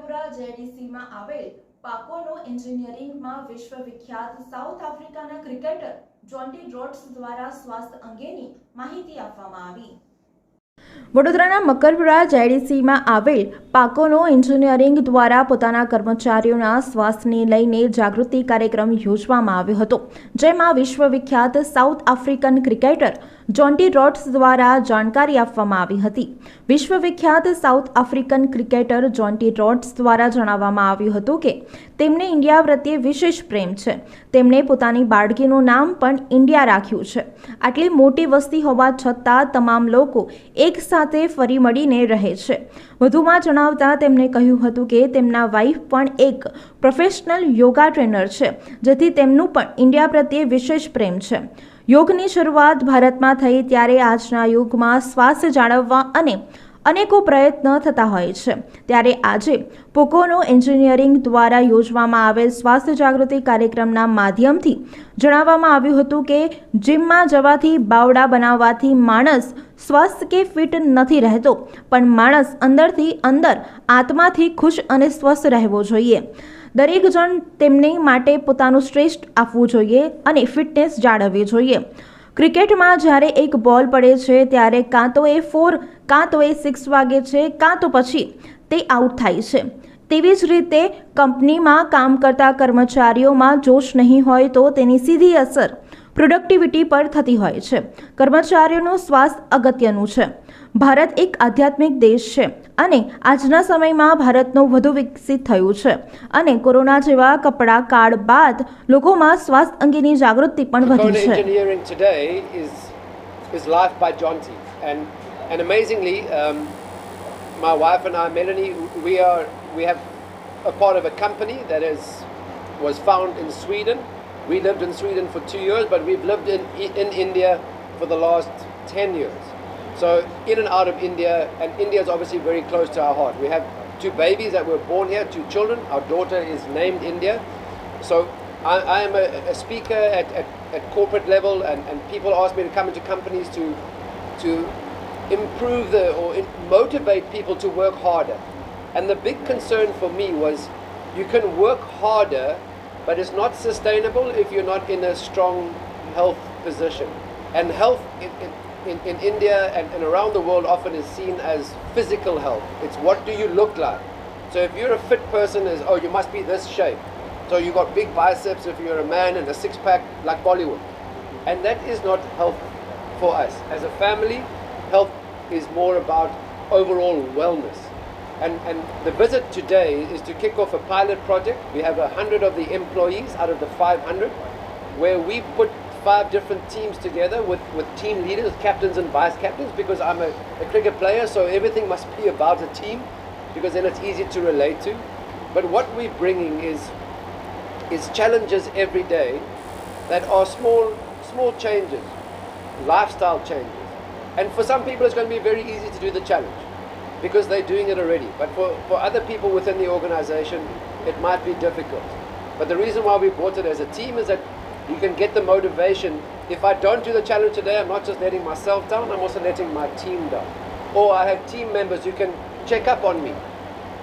મકરપુરા જેડીસીમાં આવેલ પાકોનો એન્જિનિયરિંગમાં વિશ્વવિખ્યાત સાઉથ આફ્રિકાના ક્રિકેટર જોન્ટી રોડ્સ દ્વારા સ્વાસ્થ્ય અંગેની માહિતી આપવામાં આવી। વડોદરાના મકરપુરા જેડીસીમાં આવેલ પાકોનો એન્જિનિયરિંગ દ્વારા પોતાના કર્મચારીઓના સ્વાસ્થ્યને લઈને જાગૃતિ કાર્યક્રમ યોજવામાં આવ્યો હતો, જેમાં વિશ્વવિખ્યાત સાઉથ આફ્રિકન ક્રિકેટર જોન્ટી રોડ્સ દ્વારા જાણકારી આપવામાં આવી હતી। વિશ્વવિખ્યાત સાઉથ આફ્રિકન ક્રિકેટર જોન્ટી રોડ્સ દ્વારા જણાવવામાં આવ્યું હતું કે તેમને ઇન્ડિયા પ્રત્યે વિશેષ પ્રેમ છે। તેમણે પોતાની બાળકીનું નામ પણ ઇન્ડિયા રાખ્યું છે। આટલી મોટી વસ્તી હોવા છતાં તમામ લોકો એક સાથે ફરી મળીને રહે છે। વધુમાં જણાવતા તેમણે કહ્યું હતું કે તેમના વાઇફ પણ એક પ્રોફેશનલ યોગા ટ્રેનર છે, જેથી તેમનું પણ ઇન્ડિયા પ્રત્યે વિશેષ પ્રેમ છે। યોગની શરૂઆત ભારતમાં થઈ ત્યારે આજના યુગમાં સ્વાસ્થ્ય જાળવવા અને અનેકો પ્રયત્ન થતા હોય છે, ત્યારે આજે પોકોનો એન્જિનિયરિંગ દ્વારા યોજવામાં આવેલ સ્વાસ્થ્ય જાગૃતિ કાર્યક્રમના માધ્યમથી જણાવવામાં આવ્યું હતું કે જીમમાં જવાથી બાવડા બનાવવાથી માણસ સ્વસ્થ કે ફિટ નથી રહેતો, પણ માણસ અંદરથી અંદર આત્માથી ખુશ અને સ્વસ્થ રહેવો જોઈએ। દરેક જણ તેમની માટે પોતાનું શ્રેષ્ઠ આપવું જોઈએ અને ફિટનેસ જાળવવી જોઈએ। ક્રિકેટમાં જ્યારે એક બોલ પડે છે ત્યારે કાં તો એ 4 કાં તો એ 6 વાગે છે, કાં તો પછી તે આઉટ થાય છે। તેવી જ રીતે કંપનીમાં કામ કરતા કર્મચારીઓમાં જોશ નહીં હોય તો તેની સીધી અસર પ્રોડક્ટિવિટી પર થતી હોય છે। કર્મચારીઓનું સ્વાસ્થ્ય અગત્યનું છે। ભારત એક આધ્યાત્મિક દેશ છે અને આજના સમયમાં ભારતનું વધુ વિકસિત થયું છે અને કોરોના જેવા કપડા કાળ બાદ લોકોમાં સ્વાસ્થ્ય અંગેની જાગૃતિ પણ વધી છે। Engineering today is life by Jonty, and amazingly, my wife and I, Melanie, we have a part of a company that was found in Sweden. We lived in Sweden for 2 years, but we've lived in India for the last 10 years. So in and out of India, and India is obviously very close to our heart. We have 2 babies that were born here, 2 children. Our daughter is named India. So I am a speaker at corporate level, and people ask me to come into companies to improve motivate people to work harder. And the big concern for me was you can work harder, but it's not sustainable if you're not in a strong health position. And health in India and around the world often is seen as physical health. It's what do you look like. So if you're a fit person, oh, you must be this shape. So you got big biceps if you're a man and a six-pack like Bollywood. And that is not health for us. As a family, health is more about overall wellness. And the visit today is to kick off a pilot project. We have 100 of the employees out of the 500, where we put 5 different teams together with team leaders, captains and vice captains, because I'm a cricket player, so everything must be about a team, because then it's easy to relate to. But what we're bringing is challenges every day that are small changes, lifestyle changes. And for some people it's going to be very easy to do the challenge because they're doing it already. But for other people within the organization, it might be difficult. But the reason why we brought it as a team is that you can get the motivation. If I don't do the challenge today, I'm not just letting myself down, I'm also letting my team down. Or I have team members who can check up on me.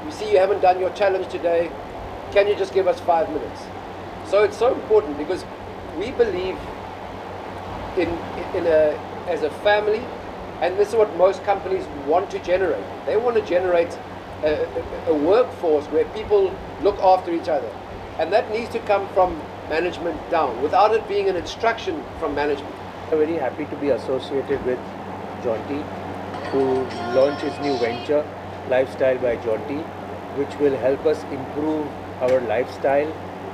You see, you haven't done your challenge today. Can you just give us 5 minutes? So it's so important because we believe as a family, and this is what most companies want to generate. They want to generate a workforce where people look after each other. And that needs to come from management down, without it being an instruction from management. I'm very happy to be associated with Jonty to launch his new venture, Lifestyle by Jonty, which will help us improve our lifestyle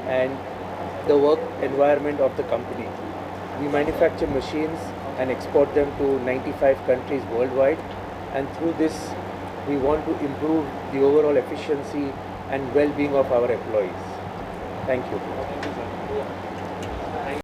and the work environment of the company. We manufacture machines and export them to 95 countries worldwide, and through this we want to improve the overall efficiency and well-being of our employees. Thank you.